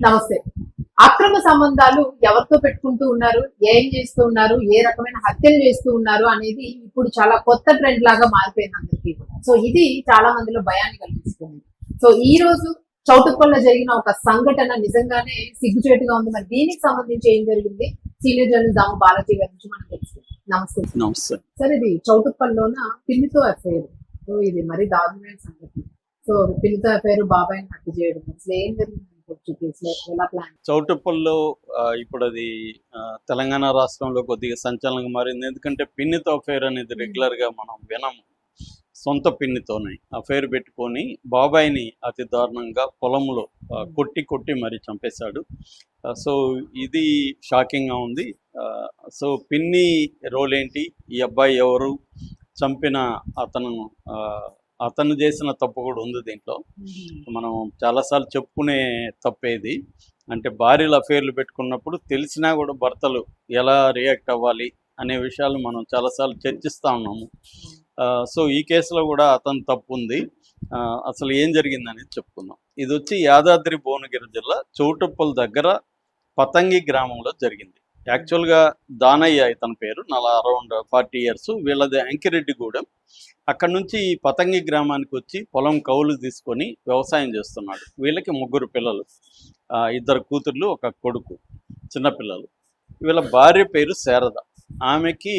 నమస్తే. అక్రమ సంబంధాలు ఎవరితో పెట్టుకుంటూ ఉన్నారు? ఏం చేస్తూ ఉన్నారు? ఏ రకమైన హత్యలు చేస్తూ ఉన్నారు? అనేది ఇప్పుడు చాలా కొత్త ట్రెండ్ లాగా మారిపోయింది అందరికీ కూడా. సో ఇది చాలా మందిలో భయాన్ని కలిగిస్తుంది. సో ఈ రోజు చౌటుప్పల్లో జరిగిన ఒక సంఘటన నిజంగానే సిగ్గుచేటుగా ఉంది. మరి దీనికి సంబంధించి ఏం జరిగింది? సీనియర్ జర్నలిస్ట్ దాము బాలాజీ గారి నుంచి మనం తెలుసుకుందాం. నమస్తే. నమస్తే. సార్, ఇది చౌటుప్పల్లోన పిన్నితో అఫైర్. సో ఇది మరి దారుణమైన సంఘటన. సో పిన్నితో అఫైర్, బాబాయిని హత్య చేయడం, అసలు ఏం జరిగింది? చౌటుప్పల్లో ఇప్పుడు అది తెలంగాణ రాష్ట్రంలో కొద్దిగా సంచలనంగా మారింది. ఎందుకంటే పిన్నితో అఫైర్ అనేది రెగ్యులర్ గా మనం వినము. సొంత పిన్నితోనే అఫైర్ పెట్టుకొని బాబాయిని అతి దారుణంగా పొలంలో కొట్టి మరి చంపేశాడు. సో ఇది షాకింగ్ గా ఉంది. సో పిన్ని రోల్ ఏంటి, ఈ అబ్బాయి ఎవరు, చంపిన అతను చేసిన తప్పు కూడా ఉంది దీంట్లో. మనం చాలాసార్లు చెప్పుకునే తప్పేది. అంటే భార్యలు అఫేర్లు పెట్టుకున్నప్పుడు తెలిసినా కూడా భర్తలు ఎలా రియాక్ట్ అవ్వాలి అనే విషయాలు మనం చాలాసార్లు చర్చిస్తూ ఉన్నాము. సో ఈ కేసులో కూడా అతను తప్పు ఉంది. అసలు ఏం జరిగిందనేది చెప్పుకుందాం. ఇది వచ్చి యాదాద్రి భువనగిరి జిల్లా చౌటుప్పల్ దగ్గర పతంగి గ్రామంలో జరిగింది. యాక్చువల్గా దానయ్య ఇతని పేరు, అరౌండ్ 40 years. వీళ్ళది అంకిరెడ్డిగూడెం. అక్కడ నుంచి ఈ పతంగి గ్రామానికి వచ్చి పొలం కౌలు తీసుకొని వ్యవసాయం చేస్తున్నాడు. వీళ్ళకి 3 పిల్లలు, 2 కూతుర్లు, 1 కొడుకు, చిన్నపిల్లలు. వీళ్ళ భార్య పేరు శారద. ఆమెకి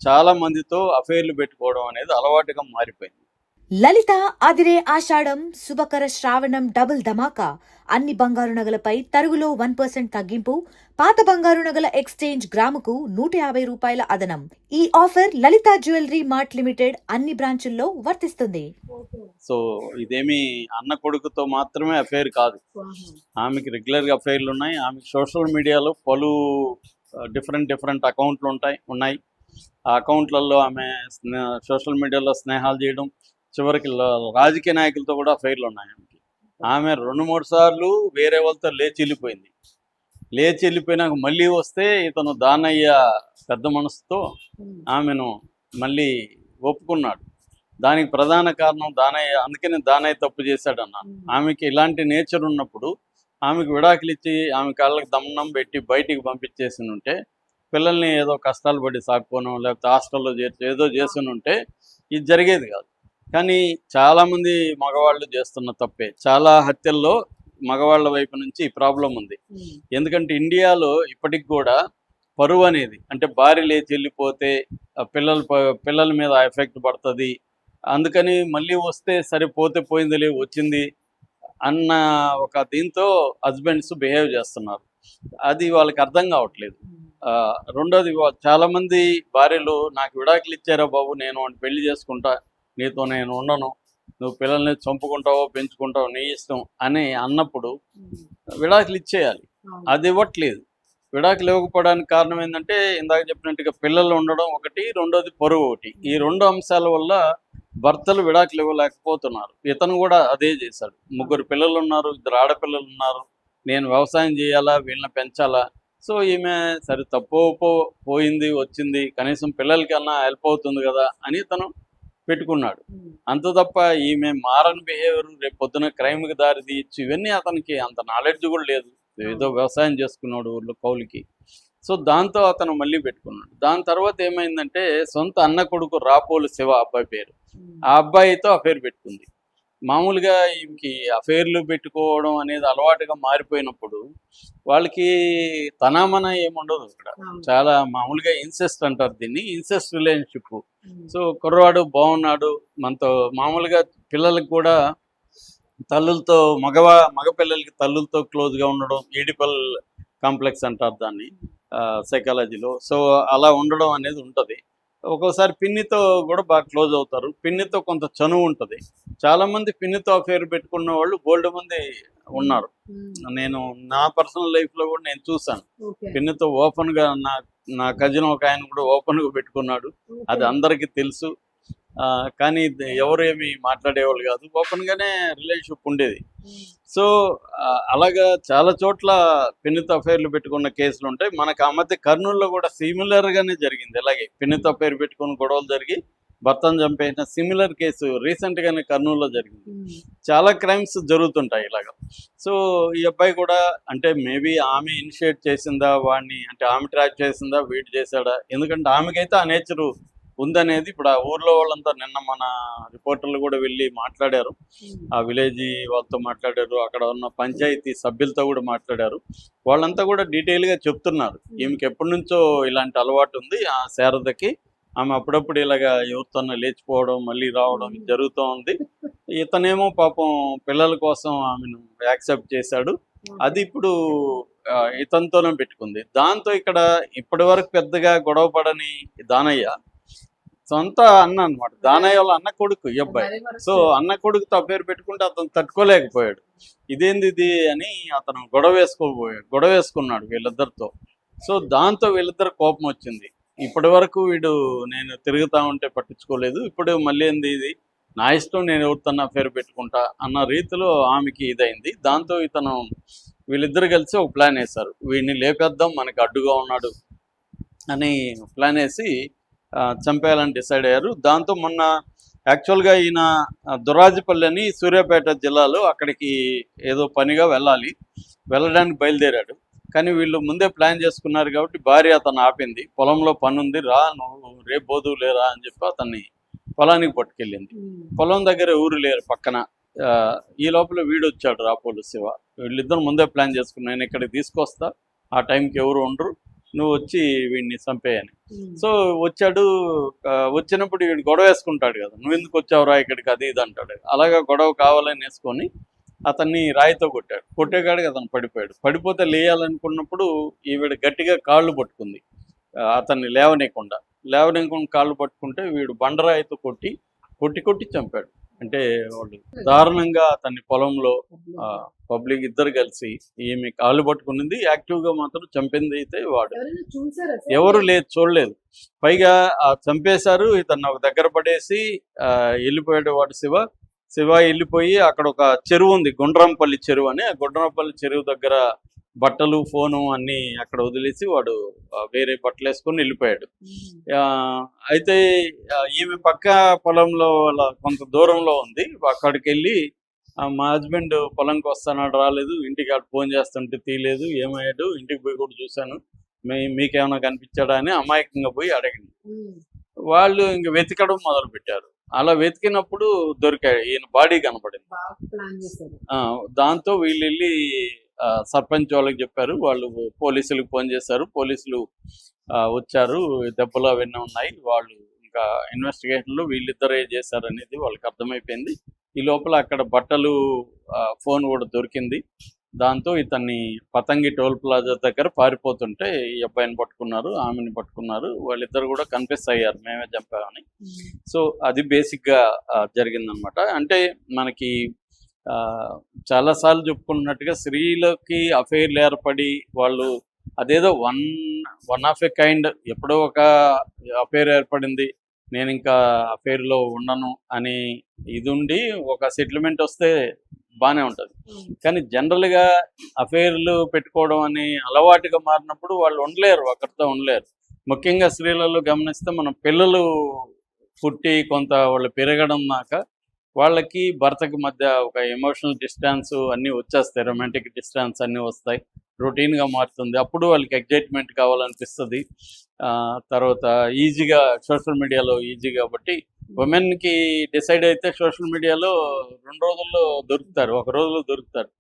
చాలా మందితో అఫైర్లు పెట్టుకోవడం అనేది అలవాటుగా మారిపోయింది. లలిత అదిరే ఆషాఢం శుభకర శ్రావణం డబుల్ ధమాకా. అన్ని బంగారు నగలపై తరుగులో 1% తగ్గింపు. పాత బంగారు నగల ఎక్స్చేంజ్ గ్రాముకు 150 రూపాయల అదనం. ఈ ఆఫర్ లలిత జ్యువెలరీ మార్ట్ లిమిటెడ్ అన్ని బ్రాంచుల్లో వర్తిస్తుంది. సో ఇదేమి అన్న కొడుకుతో మాత్రమే అఫైర్ కాదు. ఆమెకి రెగ్యులర్గా అఫైర్లు ఉన్నాయి. ఆమెకి సోషల్ మీడియాలో పలు డిఫరెంట్ అకౌంట్లు ఉన్నాయి. ఆ అకౌంట్లలో ఆమె సోషల్ మీడియాలో స్నేహాలు చేయడం, చివరికి రాజకీయ నాయకులతో కూడా అఫైర్లు ఉన్నాయి ఆమెకి. ఆమె 2-3 సార్లు వేరే వాళ్ళతో లేచి వెళ్ళిపోయినాక మళ్ళీ వస్తే ఇతను దానయ్య పెద్ద మనసుతో ఆమెను మళ్ళీ ఒప్పుకున్నాడు. దానికి ప్రధాన కారణం దానయ్య. అందుకని దానయ్య తప్పు చేశాడన్నాను. ఆమెకి ఇలాంటి నేచర్ ఉన్నప్పుడు ఆమెకు విడాకులు ఇచ్చి ఆమె కాళ్ళకి దమ్మనం పెట్టి బయటికి పంపించేసి ఉంటే, పిల్లల్ని ఏదో కష్టాలు పడి సాక్కోనో లేకపోతే హాస్టల్లో చేర్చి ఏదో చేసి ఉంటే ఇది జరిగేది కాదు. కానీ చాలామంది మగవాళ్ళు చేస్తున్న తప్పే. చాలా హత్యల్లో మగవాళ్ళ వైపు నుంచి ఈ ప్రాబ్లం ఉంది. ఎందుకంటే ఇండియాలో ఇప్పటికి కూడా పరువు అనేది, అంటే భార్య లేచి వెళ్ళిపోతే పిల్లల మీద ఎఫెక్ట్ పడుతుంది, అందుకని మళ్ళీ వస్తే సరిపోతే పోయిందిలే వచ్చింది అన్న ఒక దీంతో హస్బెండ్స్ బిహేవ్ చేస్తున్నారు. అది వాళ్ళకి అర్థం కావట్లేదు. రెండోది, చాలామంది భార్యలు నాకు విడాకులు ఇచ్చారా బాబు, నేను పెళ్లి చేసుకుంటా, నీతో నేను ఉండను, నువ్వు పిల్లల్ని చంపుకుంటావో పెంచుకుంటావో నీ ఇష్టం అని అన్నప్పుడు విడాకులు ఇచ్చేయాలి. అది ఇవ్వట్లేదు. విడాకులు ఇవ్వకపోవడానికి కారణం ఏంటంటే ఇందాక చెప్పినట్టుగా పిల్లలు ఉండడం ఒకటి, రెండోది పరువు ఒకటి. ఈ 2 అంశాల వల్ల భర్తలు విడాకులు ఇవ్వలేకపోతున్నారు. ఇతను కూడా అదే చేశాడు. 3 పిల్లలు ఉన్నారు, 2 ఆడపిల్లలు ఉన్నారు. నేను వ్యవసాయం చేయాలా, వీళ్ళని పెంచాలా. సో ఈమె సరే తప్పు పోయింది వచ్చింది, కనీసం పిల్లలకన్నా హెల్ప్ అవుతుంది కదా అని తను పెట్టుకున్నాడు. అంత తప్ప ఈమె మారని బిహేవియర్ రేపు పొద్దున క్రైమ్కి దారి తీయచ్చు, ఇవన్నీ అతనికి అంత నాలెడ్జ్ కూడా లేదు. ఏదో వ్యవసాయం చేసుకున్నాడు ఊళ్ళో కౌలుకి. సో దాంతో అతను మళ్ళీ పెట్టుకున్నాడు. దాని తర్వాత ఏమైందంటే సొంత అన్న కొడుకు రాపోలు శివ అబ్బాయి పేరు, ఆ అబ్బాయితో అఫైర్ పెట్టుకుంది. మామూలుగా ఈమెకి అఫైర్లు పెట్టుకోవడం అనేది అలవాటుగా మారిపోయినప్పుడు వాళ్ళకి తనామన ఏముండదు. ఇక్కడ చాలా మామూలుగా ఇన్సెస్ట్ అంటారు దీన్ని, ఇన్సెస్ట్ రిలేషన్షిప్. సో కుర్రవాడు బాగున్నాడు మనతో, మామూలుగా పిల్లలకు కూడా తల్లులతో మగ పిల్లలకి తల్లులతో క్లోజ్గా ఉండడం, ఈడిపల్ కాంప్లెక్స్ అంటారు దాన్ని సైకాలజీలో. సో అలా ఉండడం అనేది ఉంటుంది. ఒక్కోసారి పిన్నితో కూడా బాగా క్లోజ్ అవుతారు. పిన్నితో కొంత చనువు ఉంటుంది. చాలామంది పిన్నితో అఫేర్ పెట్టుకున్న వాళ్ళు బోల్డ్ మంది ఉన్నారు. నేను నా పర్సనల్ లైఫ్లో కూడా నేను చూసాను. పిన్నితో ఓపెన్గా నా కజిన్ ఒక ఆయన కూడా ఓపెన్గా పెట్టుకున్నాడు. అది అందరికీ తెలుసు. కానీ ఎవరు ఏమి మాట్లాడేవాళ్ళు కాదు, ఓపెన్గానే రిలేషన్షిప్ ఉండేది. సో అలాగా చాలా చోట్ల పిన్నితో అఫైర్లు పెట్టుకున్న కేసులు ఉంటాయి. మనకు ఆ మధ్య కర్నూలులో కూడా సిమిలర్గానే జరిగింది. అలాగే పిన్నితో అఫైర్ పెట్టుకుని గొడవలు జరిగి భర్తను చంపేసిన సిమిలర్ కేసు రీసెంట్గానే కర్నూలులో జరిగింది. చాలా క్రైమ్స్ జరుగుతుంటాయి ఇలాగ. సో ఈ అబ్బాయి కూడా అంటే మేబీ ఆమె ఇనిషియేట్ చేసిందా వాడిని, అంటే ఆమె ట్రాక్ చేసిందా వీడు చేశాడా, ఎందుకంటే ఆమెకైతే ఆ నేచరు ఉందనేది ఇప్పుడు ఆ ఊర్లో వాళ్ళంతా నిన్న మన రిపోర్టర్లు కూడా వెళ్ళి మాట్లాడారు, ఆ విలేజ్ వాళ్ళతో మాట్లాడారు, అక్కడ ఉన్న పంచాయతీ సభ్యులతో కూడా మాట్లాడారు. వాళ్ళంతా కూడా డీటెయిల్గా చెప్తున్నారు ఈమెకి ఎప్పటి నుంచో ఇలాంటి అలవాటు ఉంది ఆ శారదకి, ఆమె అప్పుడప్పుడు ఇలాగా ఎవరితోన్నా లేచిపోవడం మళ్ళీ రావడం జరుగుతూ ఉంది. ఇతనేమో పాపం పిల్లల కోసం ఆమెను యాక్సెప్ట్ చేశాడు, అది ఇప్పుడు ఇతనితోనే పెట్టుకుంది. దాంతో ఇక్కడ ఇప్పటి వరకు పెద్దగా గొడవ పడని దానయ్య సొంత అన్న అనమాట, దానయ్య వాళ్ళ అన్న కొడుకు ఈ అబ్బాయి. సో అన్న కొడుకుతో పేరు పెట్టుకుంటే అతను తట్టుకోలేకపోయాడు, ఇదేంది ఇది అని అతను గొడవ వేసుకున్నాడు వీళ్ళిద్దరితో. సో దాంతో వీళ్ళిద్దరు కోపం వచ్చింది. ఇప్పటి వరకు వీడు నేను తిరుగుతా ఉంటే పట్టించుకోలేదు, ఇప్పుడు మళ్ళీ ఏంది ఇది నా ఇష్టం, నేను ఎవరితోన్నా పేరు పెట్టుకుంటా అన్న రీతిలో ఆమెకి ఇదైంది. దాంతో ఇతను వీళ్ళిద్దరు కలిసి ఒక ప్లాన్ వేశారు, వీడిని లేపేద్దాం మనకి అడ్డుగా ఉన్నాడు అని ప్లాన్ వేసి చంపేయాలని డిసైడ్ అయ్యారు. దాంతో మొన్న యాక్చువల్గా ఈయన దురాజిపల్లి అని సూర్యాపేట జిల్లాలో అక్కడికి ఏదో పనిగా వెళ్ళడానికి బయలుదేరాడు. కానీ వీళ్ళు ముందే ప్లాన్ చేసుకున్నారు కాబట్టి భార్య అతను ఆపింది, పొలంలో పని ఉంది రా, నువ్వు రేపు బోధువు లేరా అని చెప్పి అతన్ని పొలానికి పట్టుకెళ్ళింది. పొలం దగ్గర ఊరు లేరు పక్కన. ఈ లోపల వీడు వచ్చాడు రాపోలు శివ. వీళ్ళిద్దరు ముందే ప్లాన్ చేసుకున్నాను, నేను ఇక్కడికి తీసుకొస్తా, ఆ టైంకి ఎవరు ఉండరు, నువ్వు వచ్చి వీడిని చంపేయని. సో వచ్చాడు. వచ్చినప్పుడు వీడు గొడవ వేసుకుంటాడు కదా, నువ్వు ఎందుకు వచ్చావురా ఇక్కడికి అది ఇది అంటాడు. అలాగా గొడవ కావాలని వేసుకొని అతన్ని రాయితో కొట్టేకాడికి అతను పడిపోతే లేయాలనుకున్నప్పుడు ఈవిడ గట్టిగా కాళ్ళు పట్టుకుంది, అతన్ని లేవనీయకుండా కాళ్ళు పట్టుకుంటే వీడు బండరాయితో కొట్టి చంపాడు. అంటే వాళ్ళు దారుణంగా అతన్ని పొలంలో పబ్లిక్ ఇద్దరు కలిసి ఈమె కాళ్ళు పట్టుకునింది, యాక్టివ్గా మాత్రం చంపింది అయితే వాడు. ఎవరు లేదు, చూడలేదు. పైగా చంపేశారు, ఇతన్ని ఒక దగ్గర పడేసి వెళ్ళిపోయాడు వాడు శివ వెళ్ళిపోయి అక్కడ ఒక చెరువు ఉంది, గుండ్రంపల్లి చెరువు అని, ఆ గుండ్రంపల్లి చెరువు దగ్గర బట్టలు ఫోను అన్నీ అక్కడ వదిలేసి వాడు వేరే బట్టలు వేసుకొని వెళ్ళిపోయాడు. అయితే ఈమె పక్క పొలంలో కొంత దూరంలో ఉంది, అక్కడికి వెళ్ళి మా హస్బెండ్ పొలంకి వస్తానాడు, రాలేదు, ఇంటికి అక్కడ ఫోన్ చేస్తుంటే తీయలేదు, ఏమయ్యాడు, ఇంటికి పోయి కూడా చూశాను, మీకేమైనా కనిపించాడా అని అమాయకంగా పోయి అడిగింది. వాళ్ళు ఇంక వెతకడం మొదలు పెట్టారు. అలా వెతికినప్పుడు దొరికాడు, ఈయన బాడీ కనపడింది. దాంతో వీళ్ళు వెళ్ళి సర్పంచ్ వాళ్ళకి చెప్పారు, వాళ్ళు పోలీసులకు ఫోన్ చేశారు, పోలీసులు వచ్చారు, దెబ్బలు అవన్నీ ఉన్నాయి, వాళ్ళు ఇంకా ఇన్వెస్టిగేషన్లో వీళ్ళిద్దరే చేశారు అనేది వాళ్ళకి అర్థమైపోయింది. ఈ లోపల అక్కడ బట్టలు ఫోన్ కూడా దొరికింది. దాంతో ఇతన్ని పతంగి టోల్ ప్లాజా దగ్గర పారిపోతుంటే ఈ అబ్బాయిని పట్టుకున్నారు, ఆమెని పట్టుకున్నారు, వాళ్ళిద్దరు కూడా కన్ఫెస్ అయ్యారు మేమే చంపామని. సో అది బేసిక్గా జరిగిందనమాట. అంటే మనకి చాలాసార్లు చెప్పుకున్నట్టుగా స్త్రీలకి అఫైర్లు ఏర్పడి వాళ్ళు అదేదో వన్ ఆఫ్ ఏ కైండ్, ఎప్పుడో ఒక అఫైర్ ఏర్పడింది, నేను ఇంకా అఫైర్లో ఉండను అని ఇది ఉండి ఒక సెటిల్మెంట్ వస్తే బాగానే ఉంటుంది. కానీ జనరల్గా అఫైర్లు పెట్టుకోవడం అని అలవాటుగా మారినప్పుడు వాళ్ళు ఉండలేరు, అక్కడితో ఉండలేరు. ముఖ్యంగా స్త్రీలలో గమనిస్తే మనం పిల్లలు పుట్టి కొంత వాళ్ళు పెరగడం దాకా వాళ్ళకి భర్తకి మధ్య ఒక ఎమోషనల్ డిస్టెన్స్ అన్నీ వచ్చేస్తాయి, రొమాంటిక్ డిస్టెన్స్ అన్నీ వస్తాయి, రొటీన్గా మారుతుంది. అప్పుడు వాళ్ళకి ఎగ్జైట్మెంట్ కావాలనిపిస్తుంది. తర్వాత ఈజీగా సోషల్ మీడియాలో ఈజీ కాబట్టి ఉమెన్కి డిసైడ్ అయితే సోషల్ మీడియాలో 2 రోజుల్లో దొరుకుతారు, 1 రోజులో దొరుకుతారు.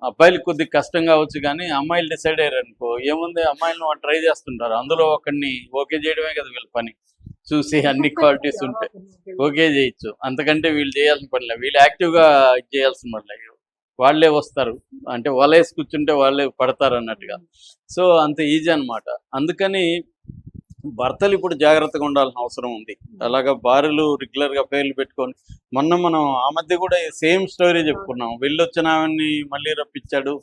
అబ్బాయిలు కొద్దిగా కష్టం కావచ్చు, కానీ అమ్మాయిలు డిసైడ్ అయ్యారు అనుకో ఏముంది, అమ్మాయిలను ట్రై చేస్తుంటారు, అందులో ఒకరిని ఓకే చేయడమే కదా వీళ్ళ పని, చూసి అన్ని క్వాలిటీస్ ఉంటే ఓకే చేయొచ్చు, అంతకంటే వీళ్ళు చేయాల్సిన పని లేదు, వీళ్ళు యాక్టివ్గా చేయాల్సిన పని లేదు, వాళ్ళే వస్తారు, అంటే వాళ్ళేసి కూర్చుంటే వాళ్ళే పడతారు అన్నట్టుగా. సో అంత ఈజీ అనమాట. అందుకని భర్తలు ఇప్పుడు జాగ్రత్తగా ఉండాల్సిన అవసరం ఉంది. అలాగా భార్యలు రెగ్యులర్గా పేర్లు పెట్టుకొని, మనం ఆ మధ్య కూడా సేమ్ స్టోరీ చెప్పుకున్నాం, వెళ్ళొచ్చిన ఆమెని మళ్ళీ రప్పించాడు,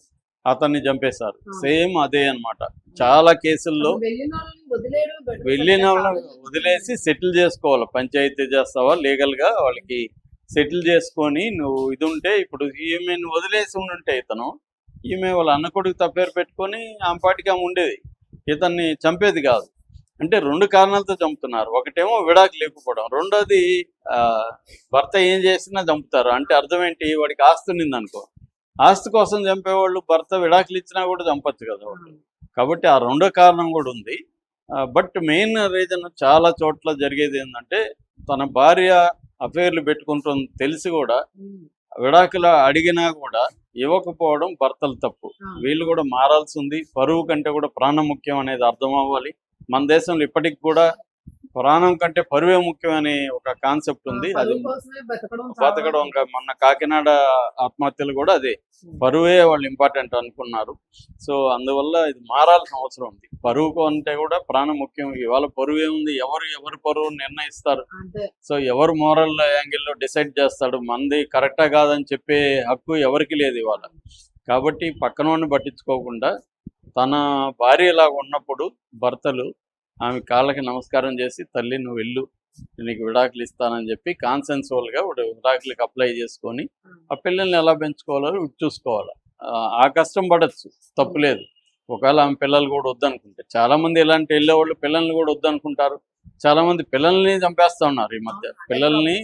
అతన్ని చంపేశారు, సేమ్ అదే అనమాట. చాలా కేసుల్లో వెళ్ళిన వాళ్ళని వదిలేసి సెటిల్ చేసుకోవాలి, పంచాయతీ చేస్తావా లీగల్గా వాళ్ళకి సెటిల్ చేసుకొని నువ్వు ఇది ఉంటే, ఇప్పుడు ఈమెను వదిలేసి ఉండుంటే ఇతను, ఈమె వాళ్ళ అన్న కొడుకు తప్పేరు పెట్టుకొని ఆమె పాటికి ఆమె ఉండేది, ఇతన్ని చంపేది కాదు. అంటే 2 కారణాలతో చంపుతున్నారు. ఒకటేమో విడాకులు లేకపోవడం, రెండోది భర్త ఏం చేసినా చంపుతారు. అంటే అర్థం ఏంటి, వాడికి ఆస్తి ఉన్నిందనుకో, ఆస్తి కోసం చంపేవాళ్ళు భర్త విడాకులు ఇచ్చినా కూడా చంపచ్చు కదా వాళ్ళు. కాబట్టి ఆ రెండో కారణం కూడా ఉంది. బట్ మెయిన్ రీజన్ చాలా చోట్ల జరిగేది ఏంటంటే, తన భార్య అఫైర్లు పెట్టుకుంటుంది తెలిసి కూడా విడాకులు అడిగినా కూడా ఇవ్వకపోవడం భర్తలు తప్పు. వీళ్ళు కూడా మారాల్సి ఉంది. పరువు కంటే కూడా ప్రాణం ముఖ్యం అనేది అర్థం అవ్వాలి. మన దేశంలో ఇప్పటికి కూడా ప్రాణం కంటే పరువే ముఖ్యం అనే ఒక కాన్సెప్ట్ ఉంది. అది బతకడం. ఇంకా మొన్న కాకినాడ ఆత్మహత్యలు కూడా అదే, పరువే వాళ్ళు ఇంపార్టెంట్ అనుకున్నారు. సో అందువల్ల ఇది మారాల్సిన అవసరం ఉంది. పరువు అంటే కూడా ప్రాణం ముఖ్యం. ఇవాళ పరువే ఉంది, ఎవరు పరువు నిర్ణయిస్తారు? సో ఎవరు మోరల్ యాంగిల్లో డిసైడ్ చేస్తాడు? మంది కరెక్టా కాదని చెప్పే హక్కు ఎవరికి లేదు ఇవాళ. కాబట్టి పక్కనోడిని పట్టించుకోకుండా తన భార్యలాగా ఉన్నప్పుడు భర్తలు ఆమె కాళ్ళకి నమస్కారం చేసి, తల్లి నువ్వు వెళ్ళు, నీకు విడాకులు ఇస్తానని చెప్పి కాన్సెన్సువల్గా విడాకులకి అప్లై చేసుకొని ఆ పిల్లల్ని ఎలా పెంచుకోవాలో చూసుకోవాలి. ఆ కష్టం పడచ్చు, తప్పులేదు. ఒకవేళ ఆమె పిల్లలు కూడా వద్దనుకుంటే, చాలామంది ఇలాంటి వెళ్ళేవాళ్ళు పిల్లల్ని కూడా వద్దనుకుంటారు. చాలామంది పిల్లల్ని చంపేస్తూ ఉన్నారు ఈ మధ్య, పిల్లల్ని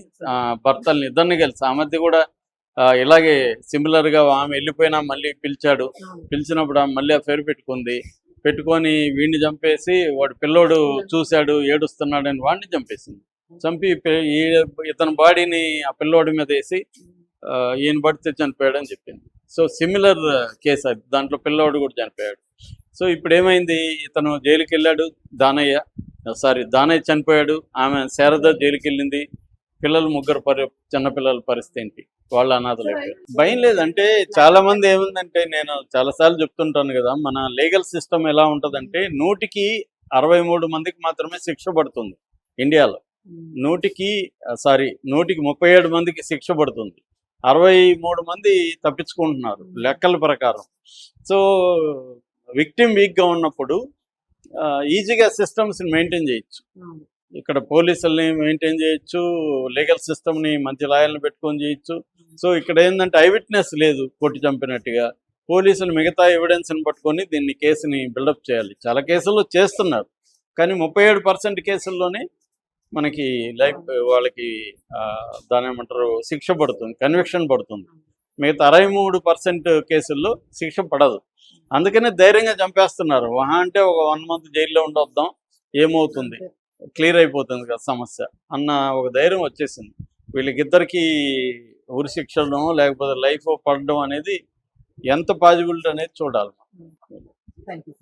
భర్తల్ని ఇద్దరిని కలిసి. ఆ మధ్య కూడా ఇలాగే సిమిలర్గా ఆమె వెళ్ళిపోయినా మళ్ళీ పిలిచాడు, పిలిచినప్పుడు ఆమె మళ్ళీ ఆ పేరు పెట్టుకొని వీడిని చంపేసి, వాడు పిల్లోడు చూశాడు ఏడుస్తున్నాడని వాడిని చంపేసింది. చంపి ఇతని బాడీని ఆ పిల్లోడి మీద వేసి ఈయన పడితే చనిపోయాడని చెప్పింది. సో సిమిలర్ కేసు అది, దాంట్లో పిల్లోడు కూడా చనిపోయాడు. సో ఇప్పుడు ఏమైంది, ఇతను జైలుకి వెళ్ళాడు, దానయ్య చనిపోయాడు, ఆమె శారద జైలుకి వెళ్ళింది. పిల్లలు ముగ్గురు చిన్నపిల్లల పరిస్థితి ఏంటి? వాళ్ళ అనాథలు అయిపోయారు. భయం లేదంటే చాలా మంది ఏముందంటే, నేను చాలాసార్లు చెప్తుంటాను కదా, మన లీగల్ సిస్టమ్ ఎలా ఉంటుందంటే 100కి 63 మందికి మాత్రమే శిక్ష పడుతుంది ఇండియాలో. 100కి 37 మందికి శిక్ష పడుతుంది. 63 మంది తప్పించుకుంటున్నారు లెక్కల ప్రకారం. సో విక్టిమ్ వీక్గా ఉన్నప్పుడు ఈజీగా సిస్టమ్స్ని మెయింటైన్ చేయొచ్చు. ఇక్కడ పోలీసుల్ని మెయింటైన్ చేయొచ్చు, లీగల్ సిస్టమ్ని మంచి లాయర్ని పెట్టుకొని చేయొచ్చు. సో ఇక్కడ ఏంటంటే ఐ విట్నెస్ లేదు, కొట్టి చంపినట్టుగా. పోలీసులు మిగతా ఎవిడెన్స్ని పట్టుకొని దీన్ని కేసుని బిల్డప్ చేయాలి. చాలా కేసుల్లో చేస్తున్నారు, కానీ 37% కేసుల్లోనే మనకి వాళ్ళకి దాని ఏమంటారు శిక్ష పడుతుంది, కన్విక్షన్ పడుతుంది. మిగతా 63% కేసుల్లో శిక్ష పడదు. అందుకనే ధైర్యంగా చంపేస్తున్నారు. అంటే ఒక 1 month జైల్లో ఉండొద్దాం, ఏమవుతుంది, క్లియర్ అయిపోతుంది కదా సమస్య అన్న ఒక ధైర్యం వచ్చేసింది. వీళ్ళకిద్దరికి ఉరి శిక్షను లేకపోతే లైఫ్ పడడం అనేది ఎంత పాజిబిలిటీ అనేది చూడాలి. Thank you.